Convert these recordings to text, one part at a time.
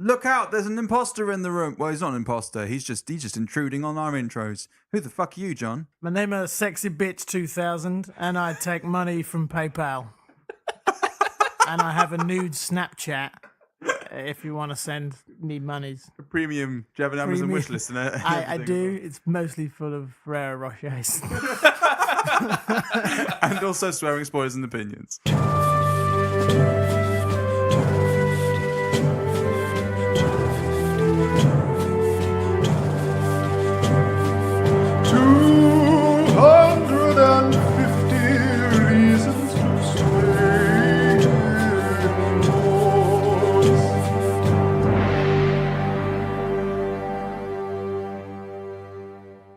Look out, there's an imposter in the room. Well, he's not an imposter. He's just intruding on our intros. Who the fuck are you, John? My name is Sexy Bitch 2000, and I take money from PayPal. And I have a nude Snapchat. If you want to need monies. A premium. Do you have an Amazon wish list? I do. It's mostly full of Ferrero Rochers. And also swearing, spoilers, and opinions.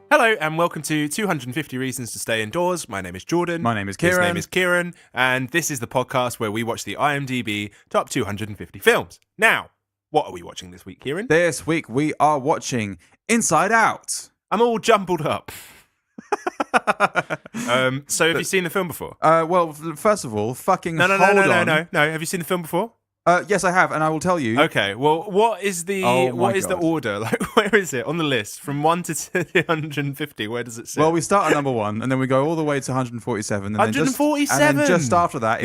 Hello and welcome to 250 Reasons to Stay Indoors. My name is Jordan. My name is His Keiran. name is Keiran. And this is the podcast where we watch the IMDb top 250 films. Now, what are we watching this week, Keiran? This week we are watching Inside Out. I'm all jumbled up. So have you seen the film before? Well, first of all, fucking No. hold on. Have you seen the film before? Yes, I have, and I will tell you. Okay. Well, what is the the order? Like, where is it on the list from 1 to 250? Where does it sit? Well, we start at number 1, and then we go all the way to 147. And 147. And then just after that,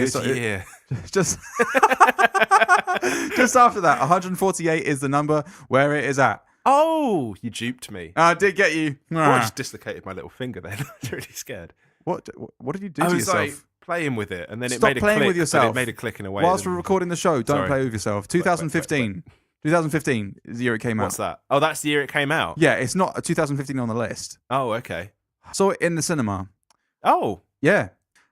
just after that, 148 is the number where it is at. Oh, you duped me. I did get you. I just dislocated my little finger then. I was really scared. What did you do to I was yourself? like playing with it, and then Stop it made a playing click. with yourself. But it made a click in a way. Whilst we're recording the show, don't play with yourself. 2015. 2015 is the year it came out. What's that? Oh, that's the year it came out? Yeah, it's not 2015 on the list. Oh, okay. I saw it in the cinema. Oh. Yeah.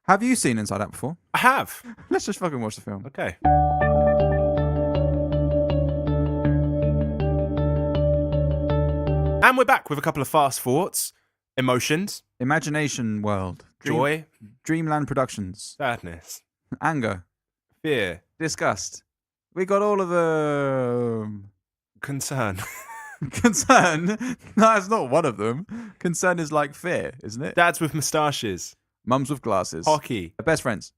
Have you seen Inside Out before? I have. Let's just fucking watch the film. Okay. And we're back with a couple of fast thoughts. Emotions. Imagination World. Joy. Dreamland Productions. Sadness. Anger. Fear. Disgust. We got all of them. Concern. Concern? No, it's not one of them. Concern is like fear, isn't it? Dads with moustaches. Mums with glasses. Hockey. Best friends.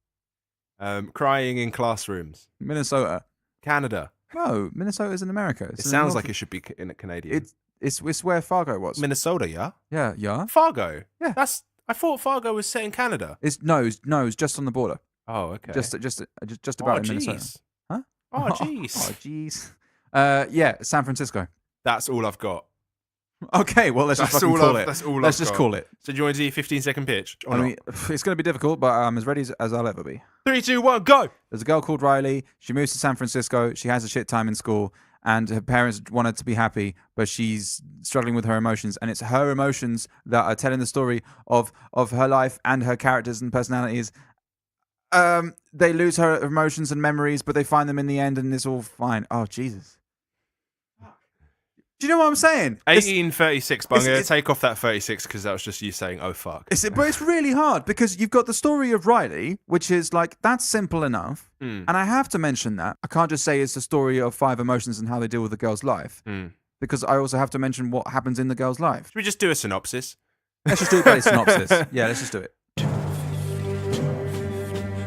Crying in classrooms. Minnesota. Canada. No, Minnesota's in America. It sounds like it should be in a Canadian. It's where Fargo was. Minnesota, yeah? Yeah. Fargo? Yeah. I thought Fargo was set in Canada. It's just on the border. Oh, okay. Just about in Minnesota. Huh? Oh, jeez. Oh, jeez. Yeah, San Francisco. That's all I've got. Okay, well, let's just fucking call it. That's all Let's just call it. So do you want to do a 15-second pitch? I mean, it's going to be difficult, but I'm as ready as I'll ever be. 3, 2, 1, go! There's a girl called Riley. She moves to San Francisco. She has a shit time in school, and her parents want her to be happy, but she's struggling with her emotions, and it's her emotions that are telling the story of her life and her characters and personalities. They lose her emotions and memories, but they find them in the end, and it's all fine. Oh, Jesus. Do you know what I'm saying? 1836, but I'm going to take off that 36 because that was just you saying, oh, fuck. But it's really hard because you've got the story of Riley, which is like, that's simple enough. And I have to mention that. I can't just say it's the story of 5 emotions and how they deal with the girl's life. Because I also have to mention what happens in the girl's life. Should we just do a synopsis? Let's just do a better synopsis. Yeah, let's just do it.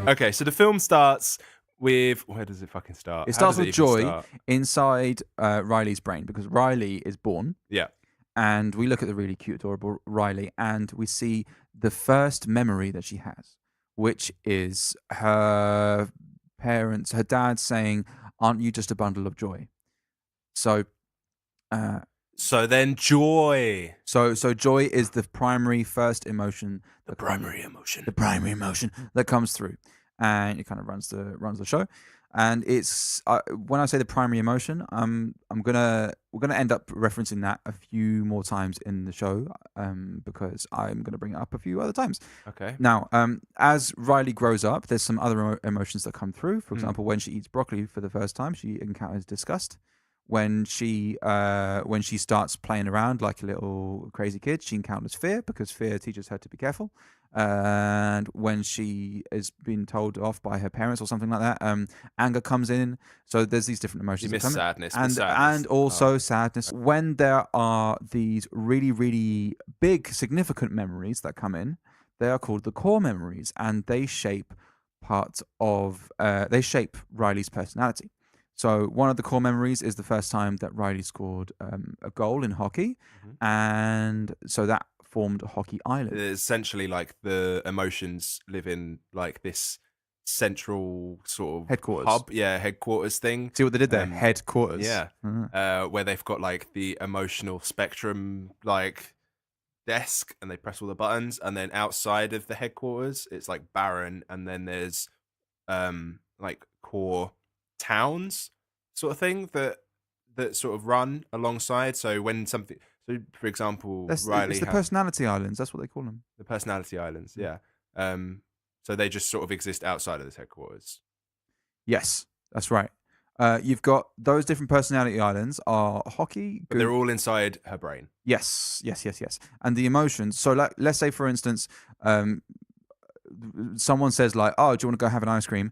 Okay, so the film starts with... Where does it fucking start? It starts with joy inside Riley's brain because Riley is born. Yeah. And we look at the really cute, adorable Riley and we see the first memory that she has, which is her parents, her dad saying, "Aren't you just a bundle of joy?" So then joy. So joy is the primary first emotion. The primary emotion that comes through. And it kind of runs the show, and it's when I say the primary emotion, we're gonna end up referencing that a few more times in the show, because I'm gonna bring it up a few other times. Okay. Now, as Riley grows up, there's some other emotions that come through. For example, when she eats broccoli for the first time, she encounters disgust. When she starts playing around like a little crazy kid, she encounters fear because fear teaches her to be careful. And when she is being told off by her parents or something like that, anger comes in. So there's these different emotions. You miss sadness, and also sadness. When there are these really, really big, significant memories that come in, they are called the core memories, and they shape Riley's personality. So one of the core memories is the first time that Riley scored a goal in hockey, and so that formed a hockey island. Essentially, like the emotions live in like this central sort of Headquarters. hub, headquarters thing. See what they did there? Headquarters. Yeah, where they've got like the emotional spectrum like desk, and they press all the buttons, and then outside of the headquarters, it's like barren, and then there's like core towns sort of thing that sort of run alongside. So when something, so for example, Riley, it's the personality islands. That's what they call them. The personality islands, yeah. So they just sort of exist outside of this headquarters. Yes, that's right. You've got those different personality islands are hockey. But they're all inside her brain. Yes. And the emotions. So let's say, for instance, someone says like, "Oh, do you want to go have an ice cream?"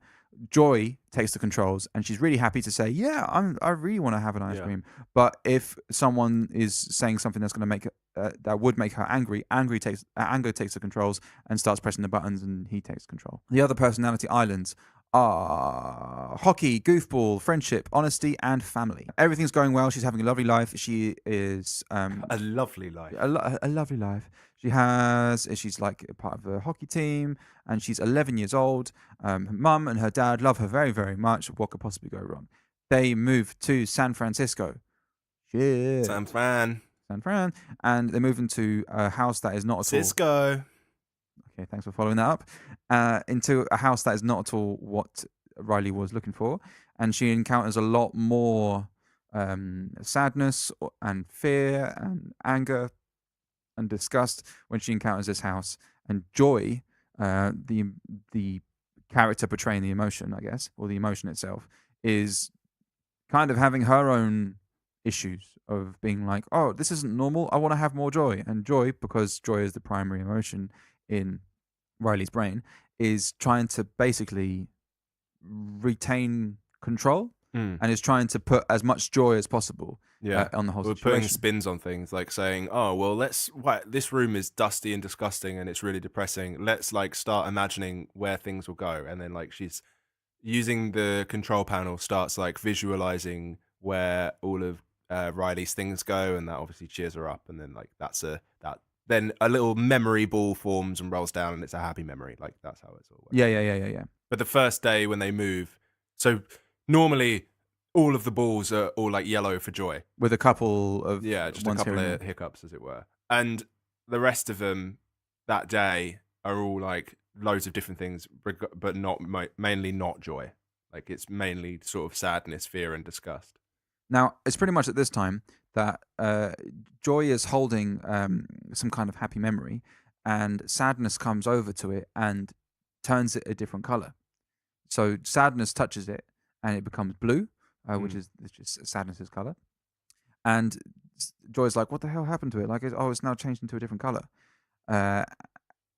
Joy takes the controls, and she's really happy to say, "Yeah, I really want to have an ice cream." But if someone is saying something that's going to make that would make her angry, anger takes the controls and starts pressing the buttons, and he takes control. The other personality islands are hockey, goofball, friendship, honesty, and family. Everything's going well. She's having a lovely life. She is a lovely life. A lovely life. She's like a part of the hockey team, and she's 11 years old. Her mum and her dad love her very, very much. What could possibly go wrong? They move to San Francisco. Shit. San Fran. And they move into a house that is not at all... Cisco. Okay, thanks for following that up. Into a house that is not at all what Riley was looking for. And she encounters a lot more sadness and fear and anger and disgust when she encounters this house. And Joy, the character portraying the emotion, I guess, or the emotion itself, is kind of having her own issues of being like, oh, this isn't normal. I want to have more joy. And Joy, because joy is the primary emotion in Riley's brain, is trying to basically retain control and is trying to put as much joy as possible on the whole situation. We're putting spins on things, like saying, oh, well, this room is dusty and disgusting and it's really depressing. Let's like start imagining where things will go. And then like she's using the control panel, starts like visualizing where all of Riley's things go, and that obviously cheers her up. And then like then a little memory ball forms and rolls down, and it's a happy memory. Like that's how it's all works. Yeah. But the first day when they move, so normally all of the balls are all like yellow for joy, with a couple of just a couple of hiccups, as it were, and the rest of them that day are all like loads of different things, but not mainly not joy. Like it's mainly sort of sadness, fear, and disgust. Now, it's pretty much at this time that Joy is holding some kind of happy memory, and sadness comes over to it and turns it a different color. So sadness touches it, and it becomes blue, which is just sadness's color. And Joy's like, what the hell happened to it? Like, it's now changed into a different color.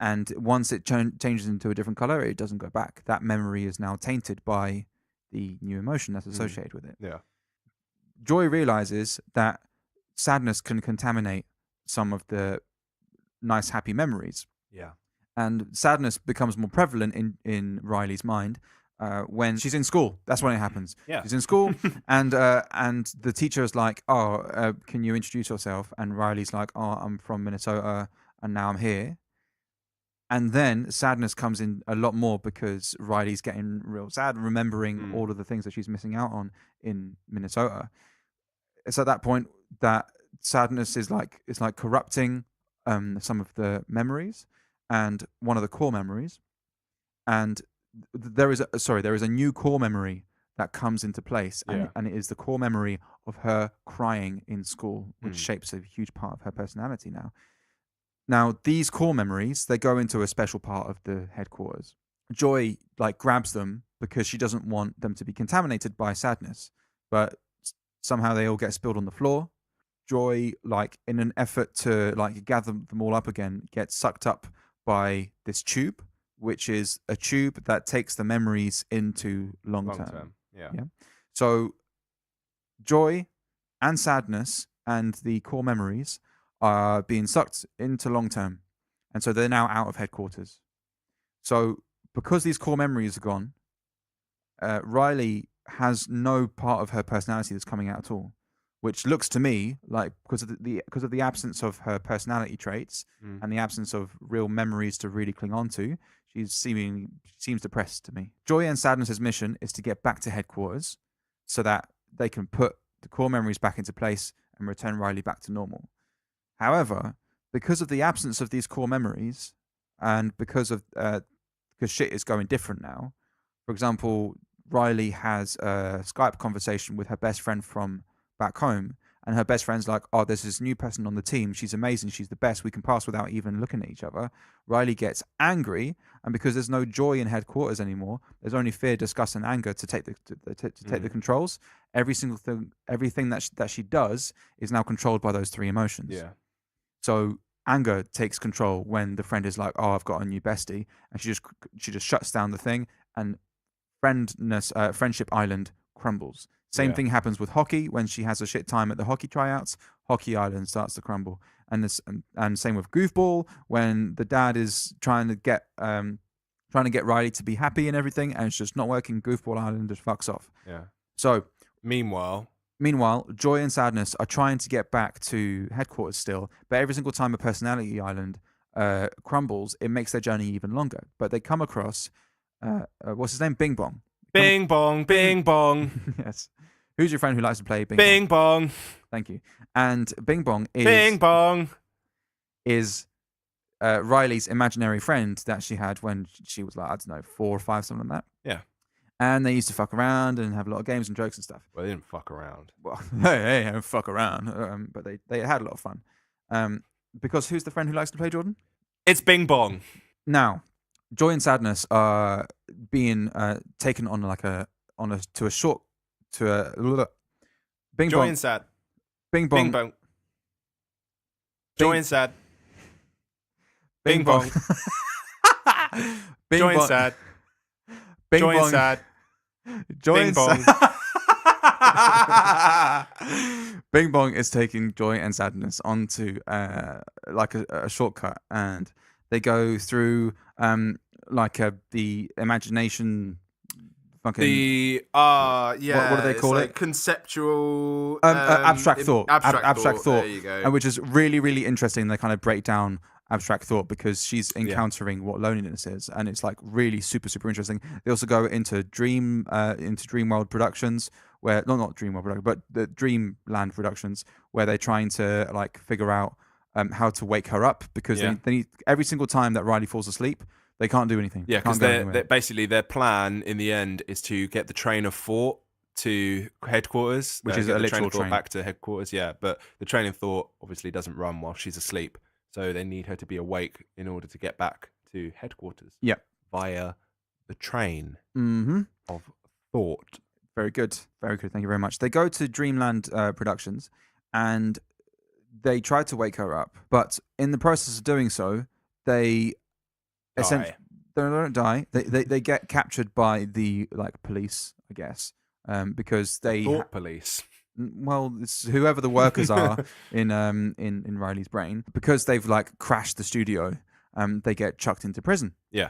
And once it changes into a different color, it doesn't go back. That memory is now tainted by the new emotion that's associated with it. Yeah. Joy realizes that sadness can contaminate some of the nice, happy memories. Yeah. And sadness becomes more prevalent in Riley's mind when she's in school. That's when it happens. Yeah. She's in school, and the teacher is like, "Oh, can you introduce yourself?" And Riley's like, "Oh, I'm from Minnesota, and now I'm here." And then sadness comes in a lot more because Riley's getting real sad, remembering all of the things that she's missing out on in Minnesota. It's at that point that sadness is like corrupting some of the memories, and one of the core memories. And there is a new core memory that comes into place, and it is the core memory of her crying in school, which shapes a huge part of her personality now. Now, these core memories, they go into a special part of the headquarters. Joy like grabs them because she doesn't want them to be contaminated by sadness, but somehow they all get spilled on the floor. Joy, like in an effort to like gather them all up again, gets sucked up by this tube, which is a tube that takes the memories into long term. Yeah. So joy and sadness and the core memories are being sucked into long term, and so they're now out of headquarters. So because these core memories are gone, Riley has no part of her personality that's coming out at all, which looks to me like because of the absence of her personality traits and the absence of real memories to really cling on to, seems depressed to me. Joy and Sadness's mission is to get back to headquarters so that they can put the core memories back into place and return Riley back to normal. However, because of the absence of these core memories and because shit is going different now, for example, Riley has a Skype conversation with her best friend from back home, and her best friend's like, oh, there's this new person on the team. She's amazing. She's the best. We can pass without even looking at each other. Riley gets angry, and because there's no joy in headquarters anymore, there's only fear, disgust, and anger to take the controls. Everything that she does is now controlled by those three emotions. Yeah. So anger takes control when the friend is like, oh, I've got a new bestie, and she just shuts down the thing, and Friendship Island crumbles. Same thing happens with hockey. When she has a shit time at the hockey tryouts, Hockey Island starts to crumble. And same with Goofball, when the dad is trying to get Riley to be happy and everything, and it's just not working. Goofball Island just fucks off. Yeah. So Meanwhile, Joy and Sadness are trying to get back to headquarters still, but every single time a Personality Island crumbles, it makes their journey even longer. But they come across what's his name? Bing Bong. Bing Bong, Bing Bong. Yes. Who's your friend who likes to play Bing Bong? Thank you. And Bing Bong is Riley's imaginary friend that she had when she was like, I don't know, 4 or 5, something like that. Yeah. And they used to fuck around and have a lot of games and jokes and stuff. Well, they didn't fuck around. Well, they don't fuck around, but they had a lot of fun. Because who's the friend who likes to play, Jordan? It's Bing Bong. Now, Joy and Sadness are being taken on Bing Joy Bong. and Sad. Bing Bong. Bing Bong. Joy and Sad. Bing Bong. Bing Joy and Bong. Sad. Bing Joy Bong. and Sad. Joy Bing and Bong. Bing Bong is taking Joy and Sadness onto like a shortcut, and they go through the imagination. Fucking What do they call it? Conceptual abstract thought. Abstract thought. There you go. And which is really, really interesting. They kind of break down abstract thought because she's encountering what loneliness is, and it's like really super, super interesting. They also go into Dreamworld Productions, where not Dreamworld Productions, but the Dreamland Productions, where they're trying to like figure out how to wake her up because they need, every single time that Riley falls asleep, they can't do anything. Yeah, because basically their plan in the end is to get the train of thought to headquarters, which is a literal train back to headquarters. Yeah, but the train of thought obviously doesn't run while she's asleep, so they need her to be awake in order to get back to headquarters. Yeah, via the train of thought. Very good, very good. Thank you very much. They go to Dreamland Productions, and they try to wake her up, but in the process of doing so, they don't die. They get captured by the police, I guess, because they thought police. Well, it's whoever the workers are in Riley's brain, because they've crashed the studio. They get chucked into prison. Yeah.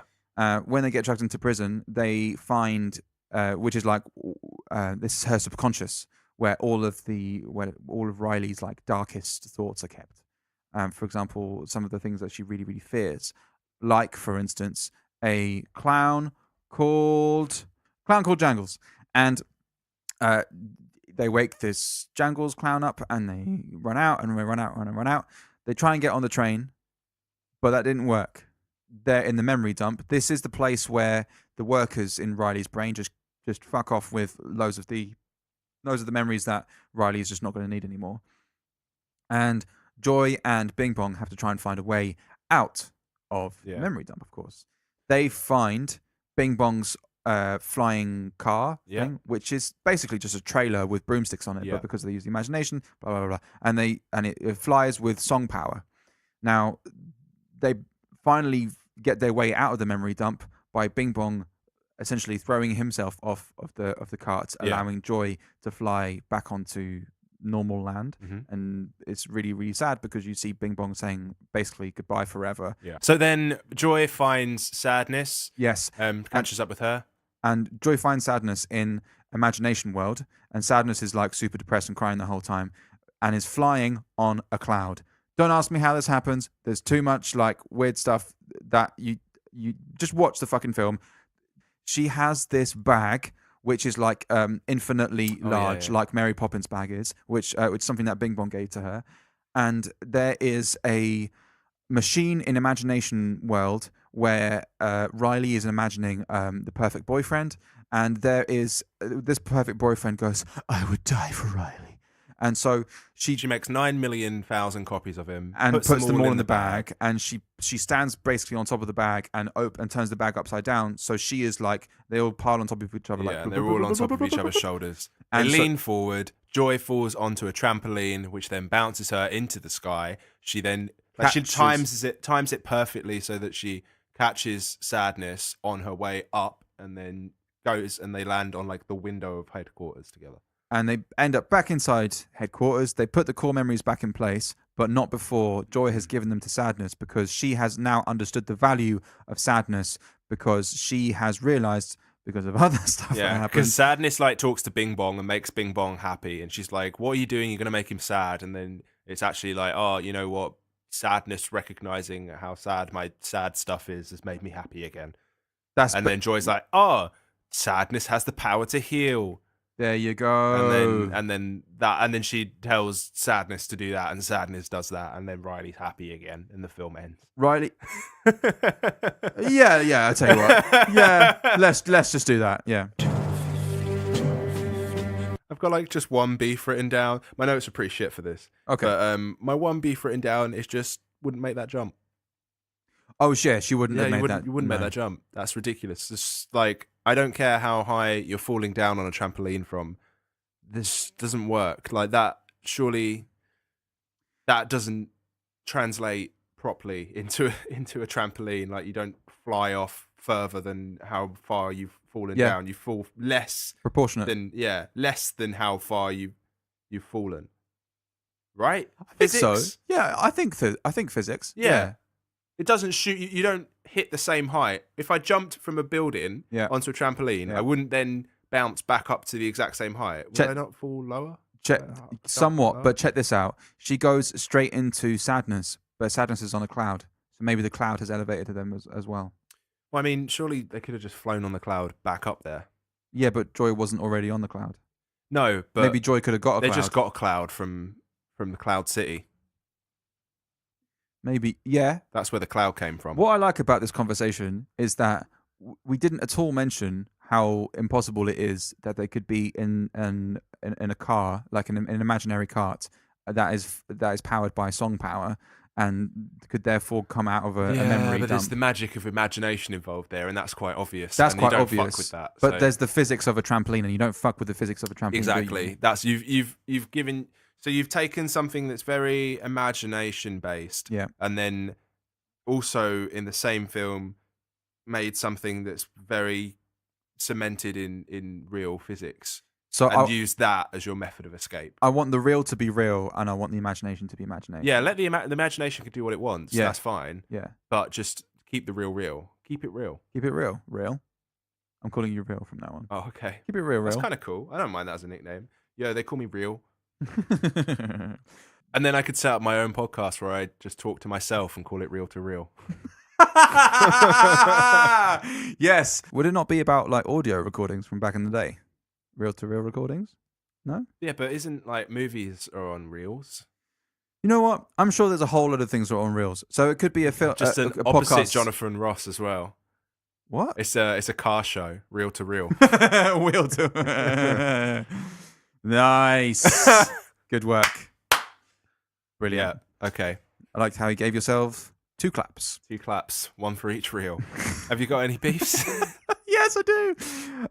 When they get chucked into prison, they find which is this is her subconscious, where all of Riley's darkest thoughts are kept. For example, some of the things that she really, really fears. Like, for instance, a clown called Jangles. And they wake this Jangles clown up, and they run out, and they run out. They try and get on the train, but that didn't work. They're in the memory dump. This is the place where the workers in Riley's brain just fuck off with loads of the memories that Riley is just not going to need anymore. And Joy and Bing Bong have to try and find a way out of the memory dump, of course. They find Bing Bong's flying car thing, which is basically just a trailer with broomsticks on it, but because they use the imagination, blah, blah, blah, and it flies with song power. Now, they finally get their way out of the memory dump by Bing Bong essentially throwing himself off of the cart, allowing Joy to fly back onto normal land. And it's really, really sad because you see Bing Bong saying basically goodbye forever. So then Joy finds Sadness. Yes. Catches up with her. And Joy finds Sadness in imagination world, and Sadness is like super depressed and crying the whole time, and is flying on a cloud. Don't ask me how this happens. There's too much like weird stuff that you just watch the fucking film. She has this bag which is like infinitely large, like Mary Poppins' bag is, which is something that Bing Bong gave to her. And there is a machine in Imagination World where Riley is imagining the perfect boyfriend, and there is this perfect boyfriend goes, "I would die for Riley," and so she makes 9,000,000 copies of him and puts them all in the bag, and she stands basically on top of the bag and turns the bag upside down, so she is like, they all pile on top of each other, like they're all on top of each other's shoulders. They lean forward. Joy falls onto a trampoline, which then bounces her into the sky. She then she times it perfectly so that she catches Sadness on her way up, and then goes and they land on like the window of headquarters together. And they end up back inside headquarters. They put the core memories back in place, but not before Joy has given them to Sadness, because she has now understood the value of Sadness, because she has realized, because of other stuff that happened. Because Sadness like talks to Bing Bong and makes Bing Bong happy, and she's like, "What are you doing? You're going to make him sad." And then it's actually like, "Oh, you know what? Sadness recognizing how sad my sad stuff has made me happy again." Then Joy's like, "Oh, Sadness has the power to heal." There you go. And then she tells Sadness to do that, and Sadness does that, and then Riley's happy again, and the film ends. Riley. yeah. I tell you what. Yeah, let's just do that. Yeah. I've got like just one beef written down. My notes are pretty shit for this. Okay. But my one beef written down is just wouldn't make that jump. Oh, yeah, she wouldn't have made that. You wouldn't make that jump. That's ridiculous. It's like, I don't care how high you're falling down on a trampoline from. This doesn't work. Like that, surely that doesn't translate properly into a trampoline. Like, you don't fly off further than how far you've fallen down. You fall less proportionate less than how far you've fallen. Right? I think so. Yeah, I think physics. Yeah. It doesn't shoot you. You don't hit the same height. If I jumped from a building onto a trampoline, I wouldn't then bounce back up to the exact same height. Would I not fall lower? Somewhat, but check this out. She goes straight into Sadness, but Sadness is on a cloud. So maybe the cloud has elevated them as well. Well, I mean, surely they could have just flown on the cloud back up there. Yeah, but Joy wasn't already on the cloud. No, but maybe Joy could have got a cloud. They just got a cloud from the Cloud City. Maybe, yeah. That's where the cloud came from. What I like about this conversation is that we didn't at all mention how impossible it is that they could be in a car, like an imaginary cart that is powered by song power, and could therefore come out of a memory but dump. There's the magic of imagination involved there, and that's quite obvious. That's and quite you don't obvious. Fuck with that, but there's the physics of a trampoline, and you don't fuck with the physics of a trampoline. Exactly. That's you've given. So you've taken something that's very imagination based, and then also in the same film made something that's very cemented in real physics. So use that as your method of escape. I want the real to be real, and I want the imagination to be imagination. Yeah, let the imagination can do what it wants. Yeah. That's fine. Yeah, but just keep the real. Keep it real. Keep it real. Real. I'm calling you Real from now on. Oh, okay. Keep it real. That's kind of cool. I don't mind that as a nickname. Yeah, they call me Real. And then I could set up my own podcast where I just talk to myself and call it Real to Real. Yes. Would it not be about like audio recordings from back in the day? Reel to reel recordings? No? Yeah, but isn't like movies are on reels? You know what? I'm sure there's a whole lot of things that are on reels. So it could be a film, just an a opposite podcast. Jonathan Ross as well. What? It's a car show, Reel to Reel. Wheel to. Nice. Good work. Brilliant. Yeah. Okay. I liked how you gave yourself 2 claps. 2 claps, 1 for each reel. Have you got any beefs? Yes, I do.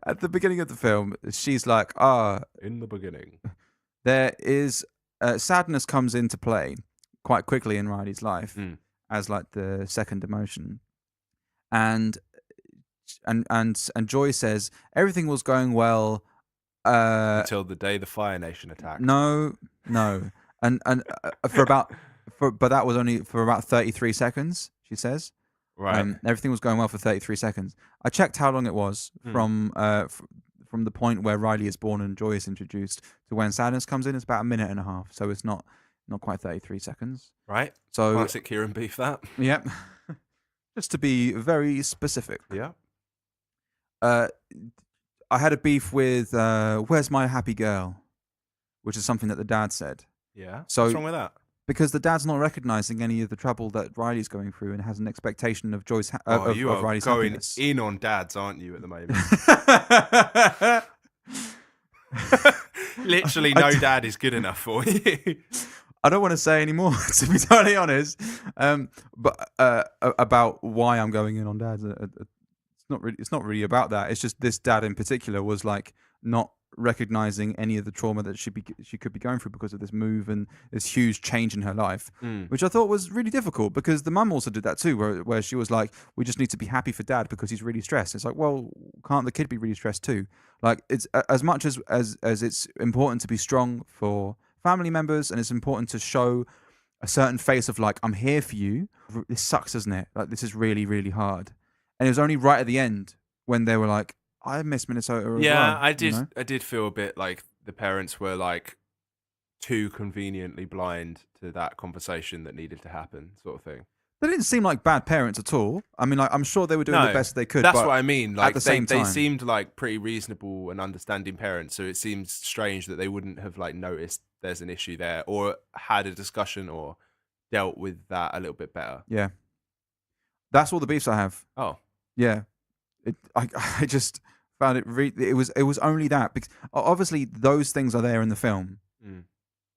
At the beginning of the film, she's like, in the beginning. There is sadness comes into play quite quickly in Riley's life as like the second emotion. And Joy says everything was going well until the day the Fire Nation attacked. No. And but that was only for about 33 seconds, she says. Right. Everything was going well for 33 seconds. I checked how long it was from from the point where Riley is born and Joy is introduced to when sadness comes in, it's about a minute and a half. So it's not quite 33 seconds. Right. So Classic Keiran beef that. Yep. Just to be very specific. Yeah. I had a beef with "Where's my happy girl," which is something that the dad said. Yeah. So What's wrong with that? because the dad's not recognizing any of the trouble that Riley's going through and has an expectation of Joy's of You are Riley's going happiness. in on dads, aren't you, at the moment? Literally, no dad is good enough for you. I don't want to say any more, to be totally honest. But about why I'm going in on dads, it's not really about that. It's just this dad in particular was like not recognizing any of the trauma that she could be going through because of this move and this huge change in her life, which I thought was really difficult because the mum also did that too, where she was like, we just need to be happy for dad because he's really stressed. It's like, well, can't the kid be really stressed too? Like, it's as much as it's important to be strong for family members and it's important to show a certain face of like, I'm here for you. This sucks, doesn't it? Like, this is really, really hard. And it was only right at the end when they were like, I miss Minnesota as well. I did. You know? I did feel a bit like the parents were like too conveniently blind to that conversation that needed to happen, sort of thing. They didn't seem like bad parents at all. I mean, like, I'm sure they were doing the best they could. That's but what I mean. Like, at the same time, they seemed like pretty reasonable and understanding parents. So it seems strange that they wouldn't have like noticed there's an issue there or had a discussion or dealt with that a little bit better. Yeah, that's all the beefs I have. Oh, yeah. I just found it it was only that because obviously those things are there in the film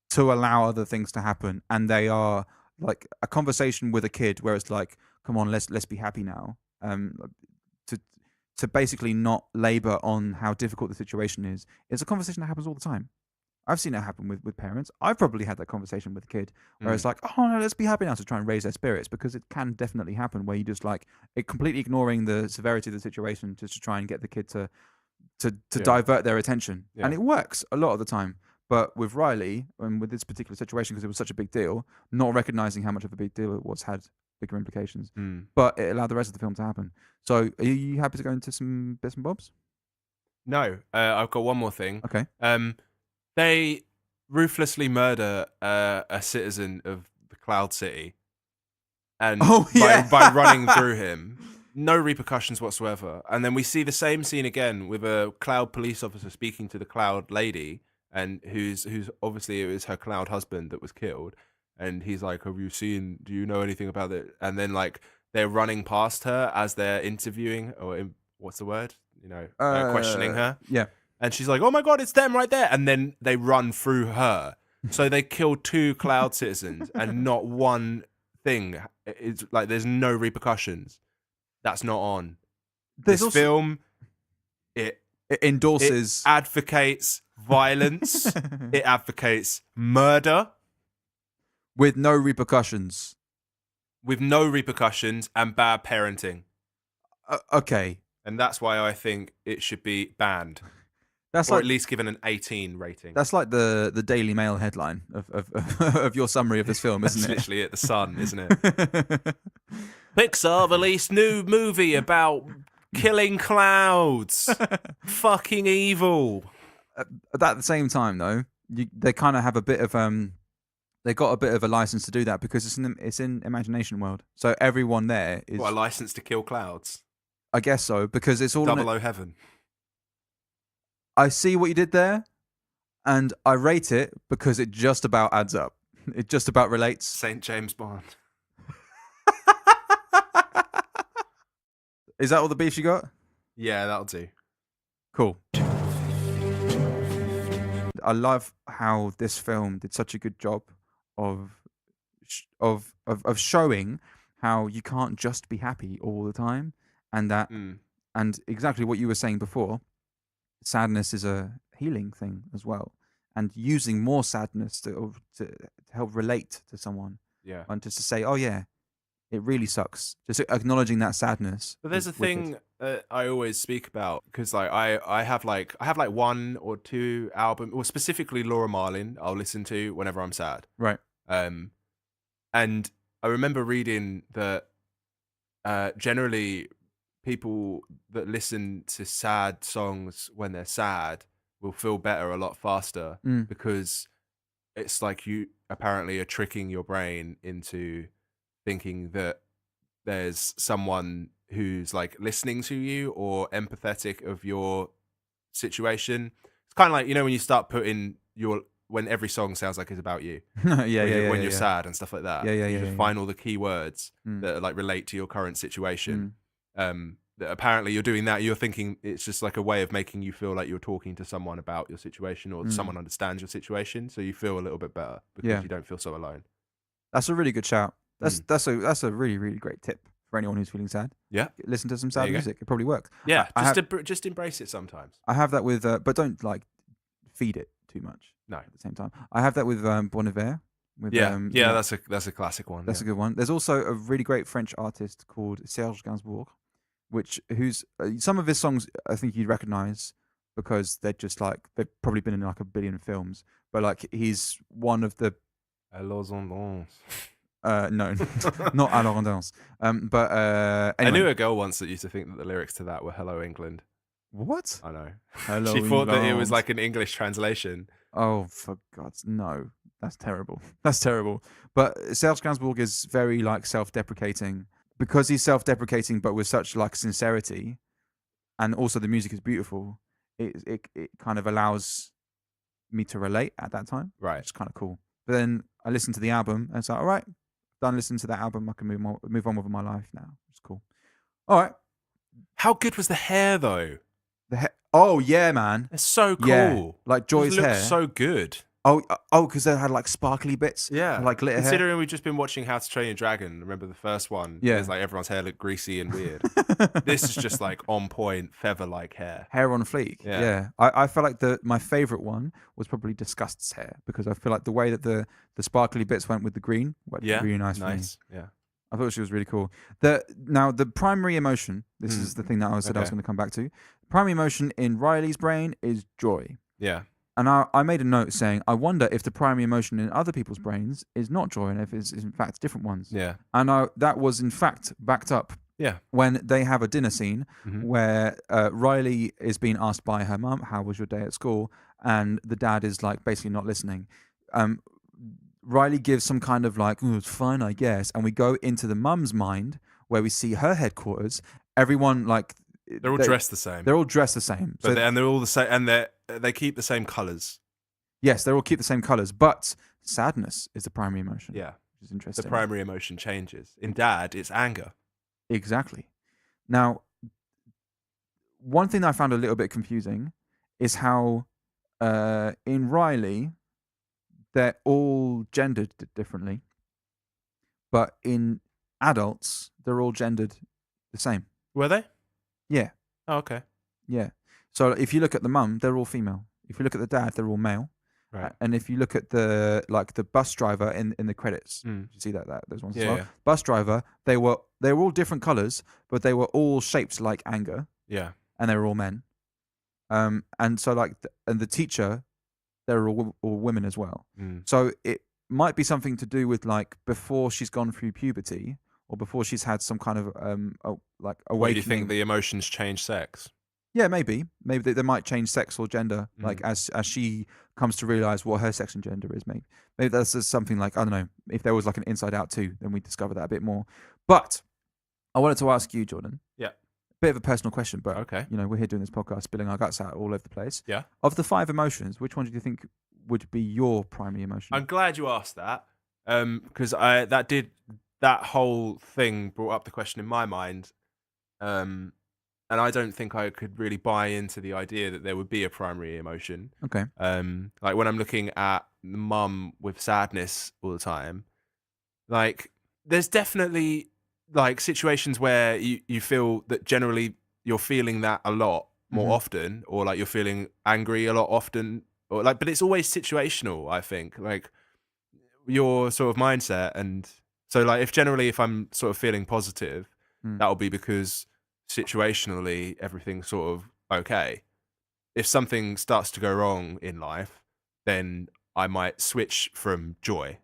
to allow other things to happen, and they are like a conversation with a kid where it's like, come on, let's be happy now. To basically not labor on how difficult the situation is. It's a conversation that happens all the time. I've seen it happen with parents. I've probably had that conversation with a kid where it's like, oh no, let's be happy now, to try and raise their spirits, because it can definitely happen where you just like completely ignoring the severity of the situation just to try and get the kid to divert their attention. Yeah. And it works a lot of the time. But with Riley and with this particular situation, because it was such a big deal, not recognizing how much of a big deal it was had bigger implications. But it allowed the rest of the film to happen. So are you happy to go into some bits and bobs? No, I've got one more thing. Okay. They ruthlessly murder a citizen of the Cloud City, and by running through him, no repercussions whatsoever. And then we see the same scene again with a Cloud police officer speaking to the Cloud lady, and who's obviously it was her Cloud husband that was killed. And he's like, "Have you seen? Do you know anything about it?" And then like they're running past her as they're interviewing, or what's the word? Questioning her. Yeah. And she's like, "Oh my God, it's them right there!" And then they run through her. So they killed 2 Cloud citizens, and not one thing. It's like there's no repercussions. That's not on. This film, it endorses, it advocates violence. It advocates murder with no repercussions. With no repercussions and bad parenting. Okay. And that's why I think it should be banned. That's or like, at least given an 18 rating. That's like the Daily Mail headline of your summary of this film, isn't it? That's literally at The Sun, isn't it? Pixar released new movie about killing clouds. Fucking evil. At the same time, though, they kind of have a bit of they got a bit of a license to do that because it's in Imagination World. So everyone there is a license to kill clouds. I guess so, because it's all 00 heaven. I see what you did there, and I rate it because it just about adds up. It just about relates. St. James Bond. Is that all the beef you got? Yeah, that'll do. Cool. I love how this film did such a good job of showing how you can't just be happy all the time, and that and exactly what you were saying before. Sadness is a healing thing as well, and using more sadness to help relate to someone, and just to say, oh yeah, it really sucks, just acknowledging that sadness. But there's a thing that I always speak about, because like I have like 1 or 2 albums, or specifically Laura Marling, I'll listen to whenever I'm sad, right? And I remember reading that generally people that listen to sad songs when they're sad will feel better a lot faster because it's like you apparently are tricking your brain into thinking that there's someone who's like listening to you or empathetic of your situation. It's kind of like, when you start putting when every song sounds like it's about you. When You're sad and stuff like that. You just find all the key words that like relate to your current situation. That apparently you're doing that. You're thinking it's just like a way of making you feel like you're talking to someone about your situation or someone understands your situation. So you feel a little bit better because you don't feel so alone. That's a really good shout. That's a really, really great tip for anyone who's feeling sad. Yeah. Listen to some sad music. It probably works. Yeah. Just embrace it sometimes. I have that with, but don't like feed it too much. No. At the same time. I have that with Bon Iver. With, that's a classic one. That's a good one. There's also a really great French artist called Serge Gainsbourg, who's some of his songs I think you'd recognize because they're just like they've probably been in like a billion films. But like he's one of the. Alors on danse. No, not Alors on danse. But anyway. I knew a girl once that used to think that the lyrics to that were "Hello England." What? I know. Hello she thought that it England. was like an English translation. Oh, for God's no. That's terrible. That's terrible. But Serge Gainsbourg is very like self-deprecating because he's self-deprecating, but with such like sincerity, and also the music is beautiful. It kind of allows me to relate at that time. Right. It's kind of cool. But then I listened to the album and it's like, all right, done listening to that album. I can move on with my life now. It's cool. All right. How good was the hair though? Oh yeah, man. It's so cool. Yeah. Like Joy's hair. So good. Oh, because they had like sparkly bits. Yeah. Like glitter hair. Considering we've just been watching How to Train Your Dragon, remember the first one? Yeah. It's like everyone's hair looked greasy and weird. This is just like on point, feather-like hair. Hair on fleek. Yeah. I felt like my favorite one was probably Disgust's hair because I feel like the way that the sparkly bits went with the green worked really nice for me. Yeah. I thought she was really cool. Now the primary emotion, this is the thing that I said I was going to come back to. Primary emotion in Riley's brain is joy. Yeah. And I made a note saying, I wonder if the primary emotion in other people's brains is not joy and if it's in fact different ones. Yeah. And that was in fact backed up. Yeah. When they have a dinner scene where Riley is being asked by her mum, how was your day at school? And the dad is like basically not listening. Riley gives some kind of like, oh, it's fine, I guess. And we go into the mum's mind where we see her headquarters. Everyone like... They're all dressed the same. They're all dressed the same. But they're all the same, and they keep the same colours. Yes, they all keep the same colours, but sadness is the primary emotion. Yeah. Which is interesting. The primary emotion changes. In Dad, it's anger. Exactly. Now, one thing that I found a little bit confusing is how in Riley, they're all gendered differently, but in adults, they're all gendered the same. Were they? Yeah. Oh, okay. Yeah. So if you look at the mum, they're all female. If you look at the dad, they're all male. Right. And if you look at the bus driver in the credits, you see that those ones as well. Yeah. Bus driver, they were all different colors, but they were all shaped like anger. Yeah. And they were all men. And so and the teacher, they're all women as well. So it might be something to do with like before she's gone through puberty or before she's had some kind of like awakening. What, do you think the emotions change sex? Yeah, maybe they might change sex or gender, like as she comes to realize what her sex and gender is. Maybe that's just something like, I don't know, if there was like an Inside Out 2, then we discover that a bit more. But I wanted to ask you, Jordan. Yeah. Bit of a personal question, but okay. We're here doing this podcast, spilling our guts out all over the place. Yeah. Of the 5 emotions, which one do you think would be your primary emotion? I'm glad you asked that, because that whole thing brought up the question in my mind. And I don't think I could really buy into the idea that there would be a primary emotion. Okay. Like when I'm looking at the mum with sadness all the time, like there's definitely like situations where you feel that generally you're feeling that a lot more often, or like you're feeling angry a lot often, or like, but it's always situational, I think, like your sort of mindset. And so like if I'm sort of feeling positive, that'll be because situationally everything's sort of okay. If something starts to go wrong in life, then I might switch from joy,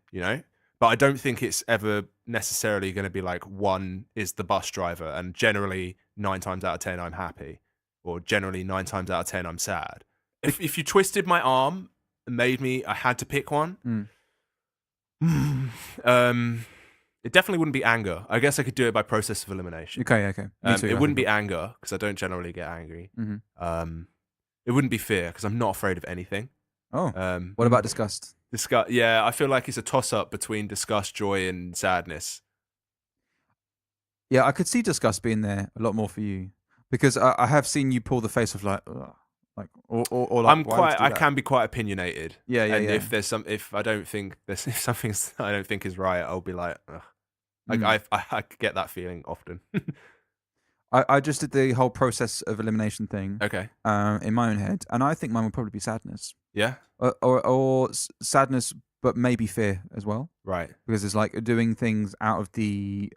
But I don't think it's ever necessarily going to be like one is the bus driver, and generally 9 times out of 10 I'm happy, or generally 9 times out of 10 I'm sad. If you twisted my arm and made me, I had to pick one. It definitely wouldn't be anger. I guess I could do it by process of elimination. Okay. Me too, It I wouldn't think. be anger because I don't generally get angry. Mhm. It wouldn't be fear because I'm not afraid of anything. Oh, what about disgust? Disgust? Yeah, I feel like it's a toss-up between disgust, joy, and sadness. Yeah, I could see disgust being there a lot more for you because I have seen you pull the face of like, ugh, like or like. I can be quite opinionated. Yeah. And if I don't think if something I don't think is right, I'll be like, ugh. Like I get that feeling often. I just did the whole process of elimination thing. Okay. In my own head, and I think mine would probably be sadness. Yeah. Or sadness, but maybe fear as well. Right. Because it's like doing things out of the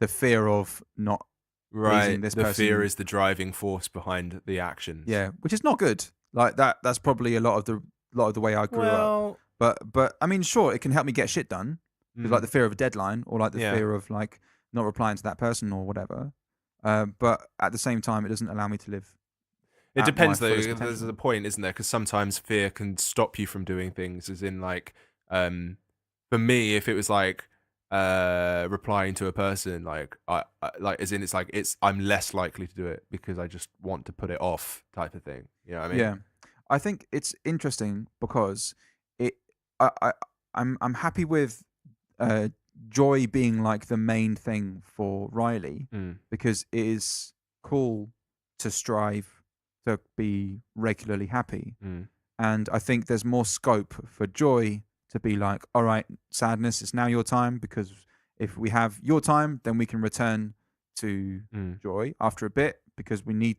fear of not pleasing this person. The fear is the driving force behind the actions. Yeah, which is not good. Like that's probably a lot of the way I grew up. But I mean, sure, it can help me get shit done. Like the fear of a deadline, or like the fear of like not replying to that person or whatever. But at the same time, it doesn't allow me to live. It depends, though. fullest There's potential. a point, isn't there? Because sometimes fear can stop you from doing things. As in, like, for me, if it was like replying to a person, like I like, as in, I'm less likely to do it because I just want to put it off, type of thing. You know what I mean? Yeah, I think it's interesting because I'm happy with joy being like the main thing for Riley because it is cool to strive to be regularly happy. And I think there's more scope for joy to be like, all right, sadness, it's now your time, because if we have your time, then we can return to joy after a bit, because we need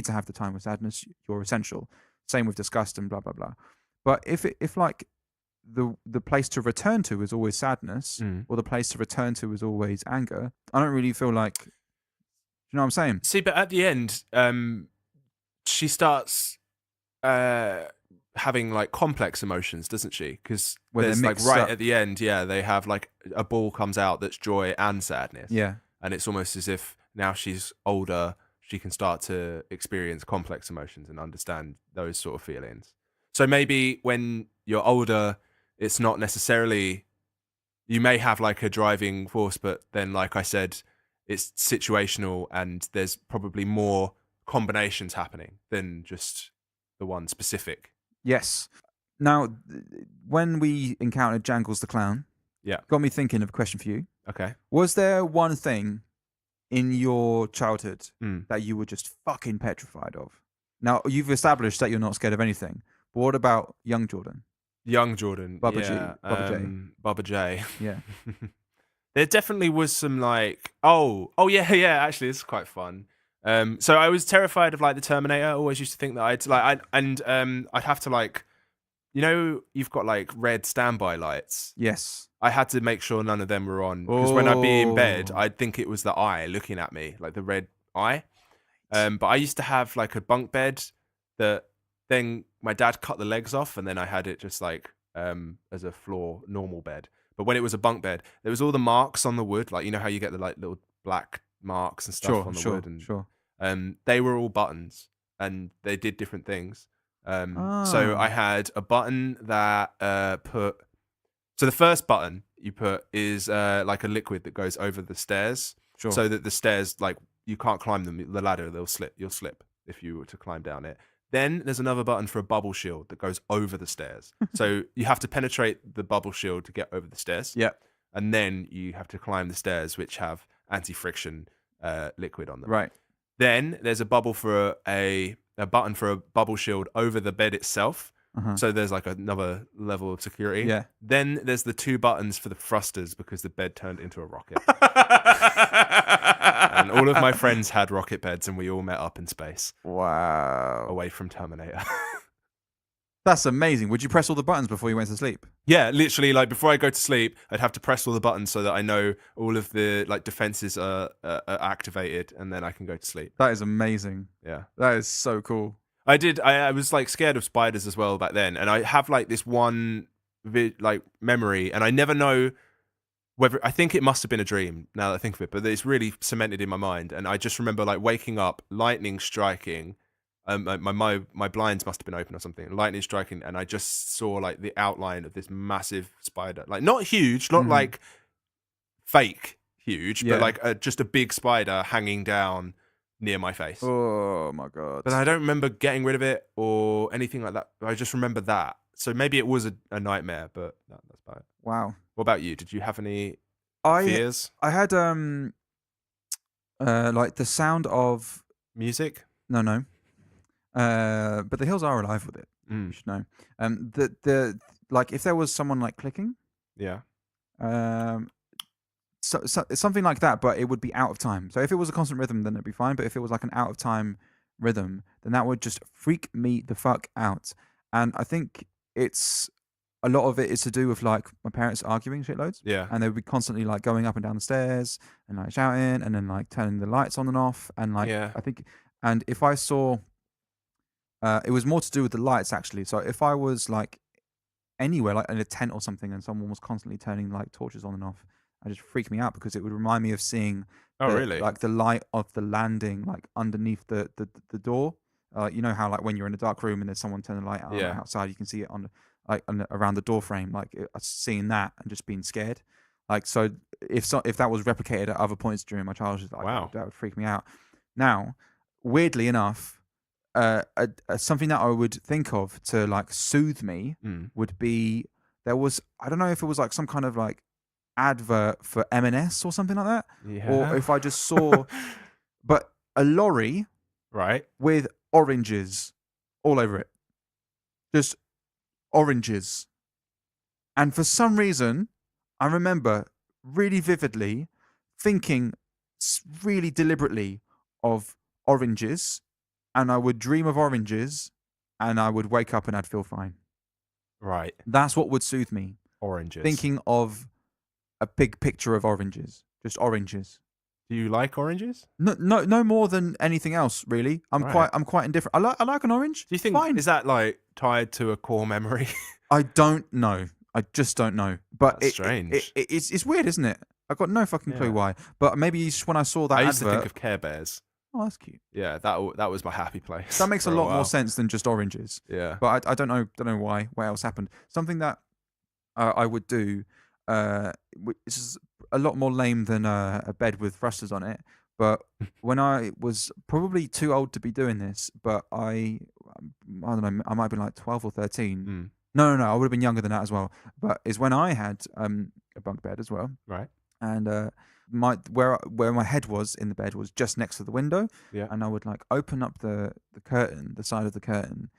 to have the time with sadness. You're essential. Same with disgust and blah blah blah. But if like the place to return to is always sadness, or the place to return to is always anger, I don't really feel like, you know what I'm saying? See, but at the end, she starts having like complex emotions, doesn't she? Because there's like right at the end, they have like a ball comes out that's joy and sadness. Yeah. And it's almost as if now she's older, she can start to experience complex emotions and understand those sort of feelings. So maybe when you're older, it's not necessarily, you may have like a driving force, but then, like I said, it's situational and there's probably more combinations happening than just the one specific. Yes. Now, when we encountered Jangles the Clown, got me thinking of a question for you. Okay. Was there one thing in your childhood that you were just fucking petrified of? Now, you've established that you're not scared of anything, but what about young Jordan? Young Jordan. Bubba J. Bubba J. Yeah. There definitely was some like, actually, this is quite fun. So I was terrified of like the Terminator. I always used to think that I'd have to like, you know, you've got like red standby lights. Yes. I had to make sure none of them were on, because when I'd be in bed, I'd think it was the eye looking at me, like the red eye. But I used to have like a bunk bed that then my dad cut the legs off, and then I had it just like as a floor normal bed. But when it was a bunk bed, there was all the marks on the wood, like, you know how you get the like little black marks and stuff on the wood, and they were all buttons, and they did different things. So I had a button that so the first button you put is like a liquid that goes over the stairs, so that the stairs, like, you can't climb them, the ladder, you'll slip if you were to climb down it. Then there's another button for a bubble shield that goes over the stairs. So you have to penetrate the bubble shield to get over the stairs. Yeah. And then you have to climb the stairs, which have anti-friction liquid on them. Right. Then there's a bubble for a button for a bubble shield over the bed itself. So there's like another level of security. Yeah. Then there's the 2 buttons for the thrusters, because the bed turned into a rocket. And all of my friends had rocket beds, and we all met up in space. Wow. Away from Terminator. That's amazing. Would you press all the buttons before you went to sleep? Yeah, literally, like, before I go to sleep, I'd have to press all the buttons so that I know all of the like defenses are activated, and then I can go to sleep. That is amazing. Yeah. That is so cool. I was like scared of spiders as well back then, and I have like this one like memory, and I never know whether I think it must have been a dream now that I think of it, but it's really cemented in my mind. And I just remember like waking up, lightning striking. My blinds must have been open or something. Lightning striking, and I just saw like the outline of this massive spider, like not huge, not like fake huge, but like just a big spider hanging down near my face. Oh my god! But I don't remember getting rid of it or anything like that. I just remember that. So maybe it was a nightmare, but that's about it. Wow. What about you? Did you have any fears? I had like the sound of Music? no. But the hills are alive with it. You should know. The like if there was someone like clicking, Yeah. so something like that, but it would be out of time. So if it was a constant rhythm, then it'd be fine. But if it was like an out of time rhythm, then that would just freak me the fuck out. And I think it's a lot of it is to do with like my parents arguing shitloads. Yeah. And they would be constantly like going up and down the stairs and like shouting and then like turning the lights on and off. And like I think, and if I saw, it was more to do with the lights actually. So if I was like anywhere, like in a tent or something, and someone was constantly turning like torches on and off, it just freaked me out because it would remind me of seeing like the light of the landing like underneath the door. You know how like when you're in a dark room and there's someone turning the light on outside, you can see it on around the door frame. Like seeing that and just being scared. Like so, if that was replicated at other points during my childhood, like, wow, that would freak me out. Now, weirdly enough, something that I would think of to like soothe me would be I don't know if it was like some kind of like advert for M&S or something like that, or if I just saw, but a lorry with oranges all over it, just oranges, and for some reason I remember really vividly thinking really deliberately of oranges, and I would dream of oranges, and I would wake up and I'd feel fine. Right. That's what would soothe me. Oranges. Thinking of a big picture of oranges. Just oranges. Do you like oranges? No more than anything else, really. I'm quite indifferent. I like an orange. Do you think is that like tied to a core memory? I don't know. I just don't know. But that's strange. It's weird, isn't it? I've got no fucking clue why. But maybe just when I saw that I used advert, to think of Care Bears. Oh, that's cute. Yeah, that was my happy place. That makes a lot more sense than just oranges. Yeah. But I don't know why. What else happened? Something that I would do, which is a lot more lame than a bed with thrusters on it. But when I was probably too old to be doing this, but I don't know, I might have been like 12 or 13. No, I would have been younger than that as well. But is when I had a bunk bed as well. Right. And where my head was in the bed was just next to the window. Yeah. And I would like open up the curtain, the side of the curtain,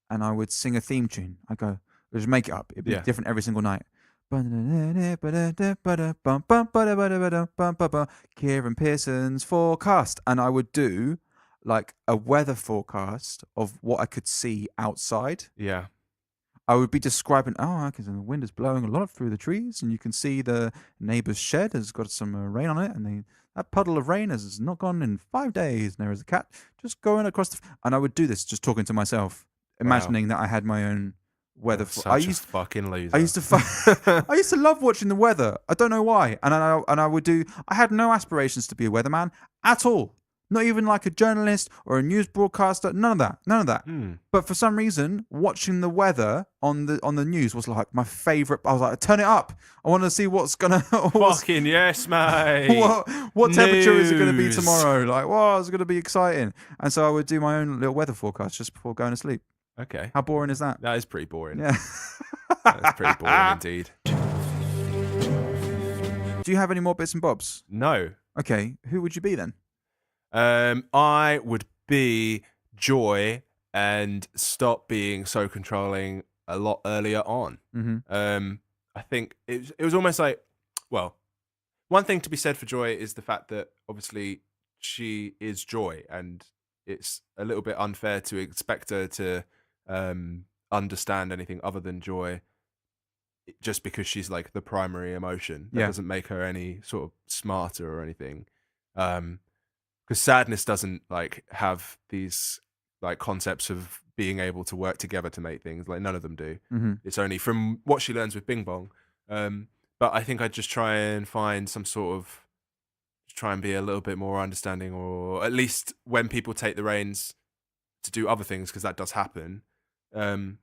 and I would sing a theme tune. I go, just make it up. It'd be different every single night. Kieran Pearson's forecast, and I would do like a weather forecast of what I could see outside. Yeah. I would be describing, because the wind is blowing a lot through the trees, and you can see the neighbour's shed has got some rain on it, and that puddle of rain has not gone in 5 days, and there is a cat just going across and I would do this just talking to myself, imagining that I had my own weather. Such a fucking loser. I used to love watching the weather. I don't know why, and I would do. I had no aspirations to be a weatherman at all. Not even like a journalist or a news broadcaster. None of that. But for some reason, watching the weather on the news was like my favorite. I was like, turn it up. I want to see what's gonna. Fucking yes, mate. What temperature is it going to be tomorrow? Like, it's going to be exciting. And so I would do my own little weather forecast just before going to sleep. Okay. How boring is that? That is pretty boring. Yeah. That's pretty boring indeed. Do you have any more bits and bobs? No. Okay. Who would you be then? I would be Joy and stop being so controlling a lot earlier on. I think it was almost like, well, one thing to be said for Joy is the fact that obviously she is Joy, and it's a little bit unfair to expect her to understand anything other than joy just because she's like the primary emotion. That doesn't make her any sort of smarter or anything. Because sadness doesn't like have these like concepts of being able to work together to make things. Like none of them do. Mm-hmm. It's only from what she learns with Bing Bong. But I think I'd just try and find some sort of, try and be a little bit more understanding, or at least when people take the reins to do other things, because that does happen,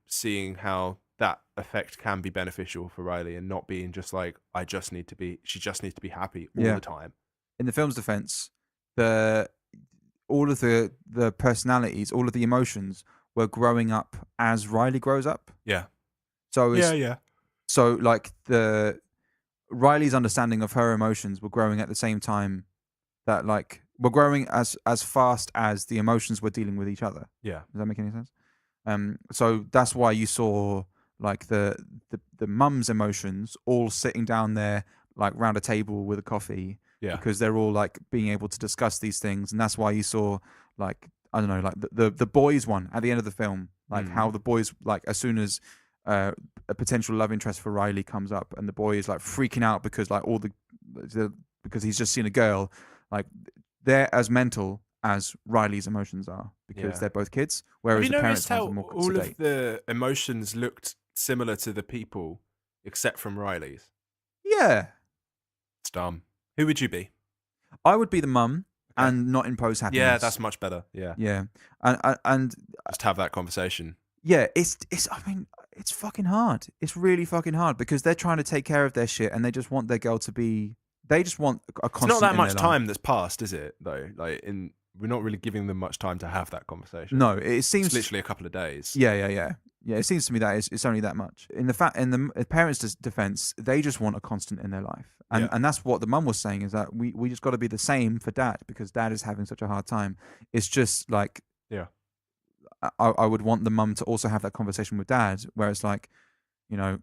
seeing how that effect can be beneficial for Riley, and not being just like, she just needs to be happy all the time. In the film's defense, all of the personalities, all of the emotions were growing up as Riley grows up. Yeah. So Yeah. So like Riley's understanding of her emotions were growing at the same time that like we're growing as fast as the emotions were dealing with each other. Yeah. Does that make any sense? So that's why you saw like the mum's emotions all sitting down there like round a table with a coffee. Yeah. Because they're all like being able to discuss these things, and that's why you saw like, I don't know, like the boys one at the end of the film, like how the boys, like as soon as a potential love interest for Riley comes up, and the boy is like freaking out because like because he's just seen a girl, like they're as mental as Riley's emotions are, because they're both kids, whereas the parents are more all sedate. of the emotions looked similar to the people except from Riley's? Yeah, It's dumb. Who would you be? I would be the mum and not impose happiness. Yeah, that's much better. Yeah. Yeah, and Just have that conversation. yeah, it's. I mean, it's fucking hard. It's really fucking hard because they're trying to take care of their shit, and they just want their girl to be. They just want a constant. It's not that in much their time life. that's passed, is it? Though, like we're not really giving them much time to have that conversation. No, it seems It's literally a couple of days. Yeah. It seems to me that it's only that much. In the parents' defense, they just want a constant in their life, and that's what the mum was saying, is that we just got to be the same for dad, because dad is having such a hard time. It's just like, I would want the mum to also have that conversation with dad, where it's like, you know,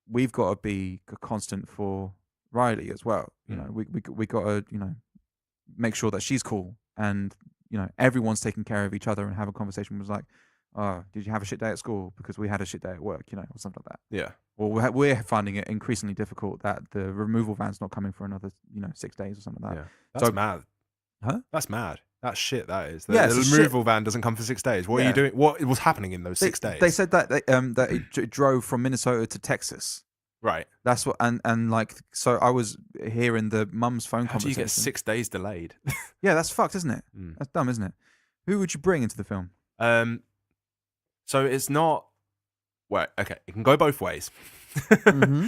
we've got to be a constant for Riley as well. You know, we got to, you know, make sure that she's cool, and you know, everyone's taking care of each other, and have a conversation was like, oh, did you have a shit day at school? Because we had a shit day at work, you know, or something like that. Yeah. Or we're finding it increasingly difficult that the removal van's not coming for another, 6 days or something like that. Yeah. That's mad. Huh? That's mad. That's shit. That is. Yeah, The it's removal van doesn't come for 6 days. What are you doing? What was happening in those 6 days? They said that that it drove from Minnesota to Texas. Right. That's what, and like, so I was hearing the mum's phone How do you conversation. get 6 days delayed? Yeah, that's fucked, isn't it? That's dumb, isn't it? Who would you bring into the film? So it's not. Well, okay, it can go both ways. Mm-hmm.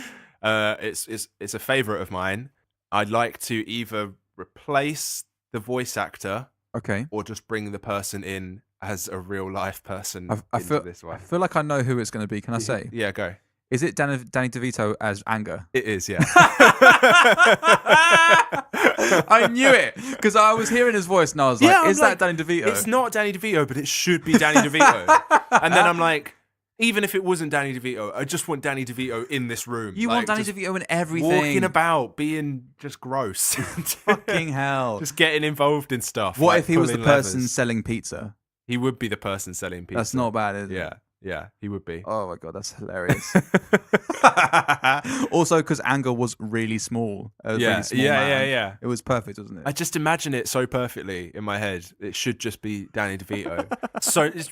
It's a favorite of mine. I'd like to either replace the voice actor, Okay. or just bring the person in as a real life person. I feel this way. I feel like I know who it's going to be. Can I say? Yeah, go. Is it Danny DeVito as Anger? It is, yeah. I knew it because I was hearing his voice and I was like, I'm "Is that Danny DeVito?" It's not Danny DeVito, but it should be Danny DeVito. And then I'm like, even if it wasn't Danny DeVito, I just want Danny DeVito in this room. You want Danny just DeVito in everything. walking about, being just gross. Fucking hell. Just getting involved in stuff. What like if he was the pulling person levers. selling pizza? He would be the person selling pizza. That's not bad, is it? Yeah, he would be. Oh my god, that's hilarious. Also, because Anger was really small. Really small man. Yeah. It was perfect, wasn't it? I just imagine it so perfectly in my head. It should just be Danny DeVito.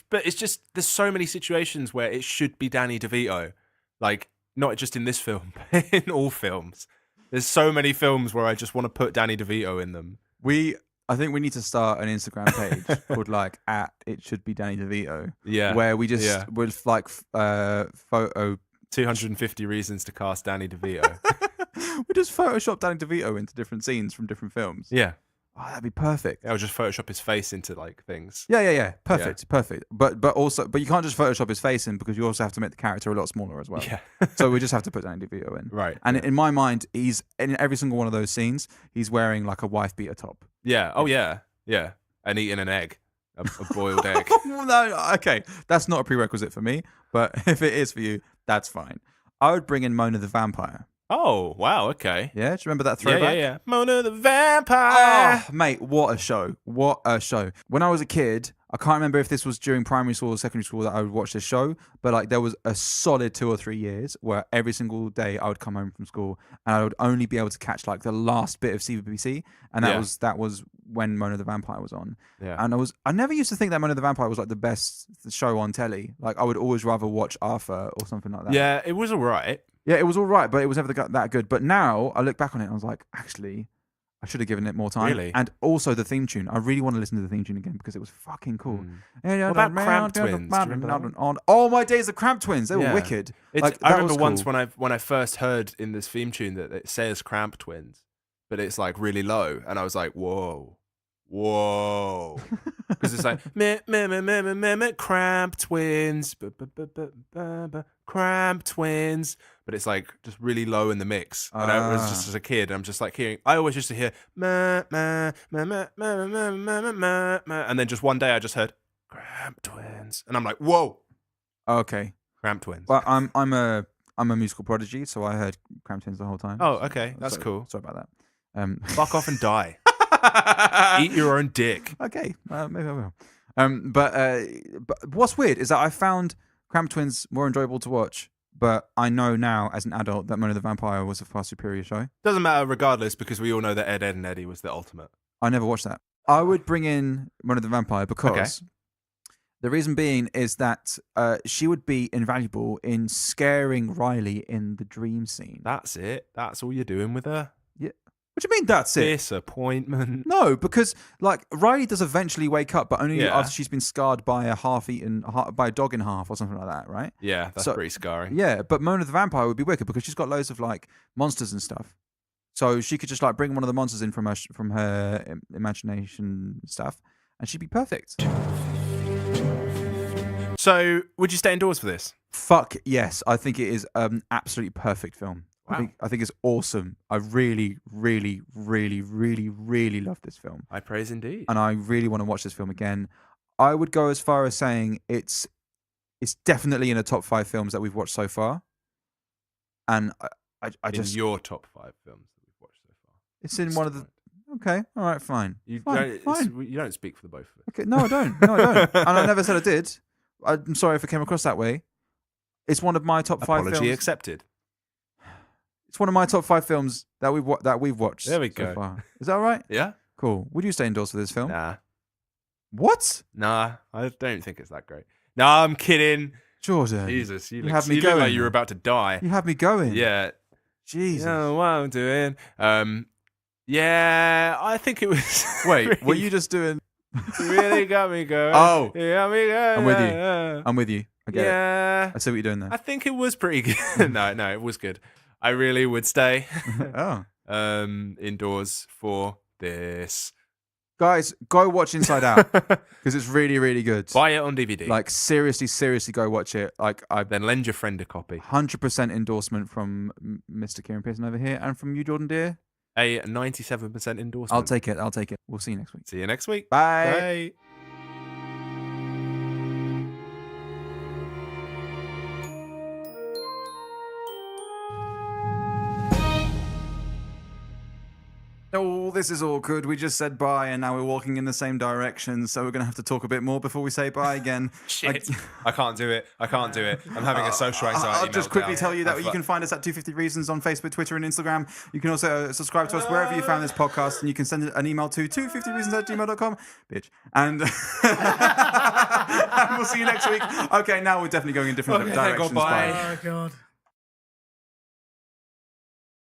But it's just, there's so many situations where it should be Danny DeVito. Like, not just in this film, but in all films. There's so many films where I just want to put Danny DeVito in them. I think we need to start an Instagram page called like @it should be Danny DeVito. Yeah. Where we just with like photo 250 reasons to cast Danny DeVito. we just Photoshop Danny DeVito into different scenes from different films. Yeah. Oh, that'd be perfect. I'll just Photoshop his face into like things. Yeah. Perfect. But you can't just Photoshop his face in, because you also have to make the character a lot smaller as well. Yeah. So we just have to put Danny DeVito in. Right. And in my mind, he's in every single one of those scenes, he's wearing like a wife beater top. Yeah. Oh, yeah. Yeah. And eating an egg. A boiled egg. No, okay. That's not a prerequisite for me, but if it is for you, that's fine. I would bring in Mona the vampire. Oh, wow. Okay. Yeah, do you remember that throwback? Yeah. Mona the vampire. Oh, mate, what a show. What a show. When I was a kid, I can't remember if this was during primary school or secondary school that I would watch this show, but like there was a solid 2 or 3 years where every single day I would come home from school and I would only be able to catch like the last bit of CBBC, and that was when Mona the Vampire was on. Yeah. And I never used to think that Mona the Vampire was like the best show on telly. Like I would always rather watch Arthur or something like that. Yeah, it was alright. Yeah, it was all right, but it was never that good. But now I look back on it and I was like, actually, I should have given it more time. Really? And also the theme tune. I really want to listen to the theme tune again because it was fucking cool. What about Cramp Twins? Do you remember that one? Oh my days, the Cramp Twins. They were wicked. Like, I remember was once cool. when I first heard in this theme tune that it says Cramp Twins, but it's like really low, and I was like, whoa. Because it's like Cramp Twins, Cramp Twins, but it's like just really low in the mix. And I was just as a kid, I'm just like hearing. I always used to hear and then just one day I just heard Cramp Twins, and I'm like, whoa, Okay. Cramp Twins. Well, I'm a musical prodigy, so I heard Cramp Twins the whole time. Oh, okay, that's Sorry- cool. Sorry about that. Fuck off and die. Eat your own dick. Okay, maybe I will. But what's weird is that I found Cramp Twins more enjoyable to watch, but I know now as an adult that Mona the Vampire was a far superior show. Doesn't matter regardless, because we all know that Ed, Edd and Eddy was the ultimate. I never watched that. I would bring in Mona the Vampire because the reason being is that she would be invaluable in scaring Riley in the dream scene. That's it. That's all you're doing with her. What do you mean that's it? Disappointment. No, because like Riley does eventually wake up, but only Yeah. after she's been scarred by a by a dog in half or something like that, right? Yeah, that's So- pretty scarring. Yeah, but Mona the Vampire would be wicked because she's got loads of like monsters and stuff. So she could just like bring one of the monsters in from her imagination stuff, and she'd be perfect. So, would you stay indoors for this? Fuck yes, I think it is an absolutely perfect film. Wow. I think it's awesome. I really, really, really, really, really love this film, I praise indeed. and I really want to watch this film again. I would go as far as saying it's definitely in the top 5 films that we've watched so far, and I In just your top 5 films that we've watched so far. it's in one of the. Okay, all right, fine. You Fine, don't. You don't speak for the both of us. Okay, no, I don't. No, I don't. And I never said I did. I'm sorry if it came across that way. It's one of my top 5 Apology films. accepted. It's one of my top 5 films that we've watched. There we so go. far. Is that all right? Yeah. Cool. Would you stay indoors for this film? Nah. What? Nah. I don't think it's that great. Nah, I'm kidding. Jordan. Jesus, you have me look like going. you were about to die. You have me going. Yeah. Jesus. You know what I'm doing. Yeah, I think it was. Wait, were you just doing? really got me going? Oh. You got me going. I'm with you. I'm with you. I get it. Yeah. I see what you're doing I there. think it was pretty good. No, it was good. I really would stay Oh. indoors for this. Guys, go watch Inside Out because it's really, really good. Buy it on DVD. Like seriously, go watch it. Like I then lend your friend a copy. 100% endorsement from Mr. Kieran Pearson over here, and from you, Jordan Deere. A 97% endorsement. I'll take it. We'll see you next week. See you next week. Bye. Bye. Oh, this is awkward. We just said bye, and now we're walking in the same direction, so we're going to have to talk a bit more before we say bye again. Shit. I can't do it. I'm having a social anxiety. I'll just quickly meltdown. tell you that you can find us at 250 Reasons on Facebook, Twitter, and Instagram. You can also subscribe to us wherever you found this podcast, and you can send an email to 250reasons@gmail.com. Bitch. And we'll see you next week. Okay, now we're definitely going in different directions. bye. Oh, God.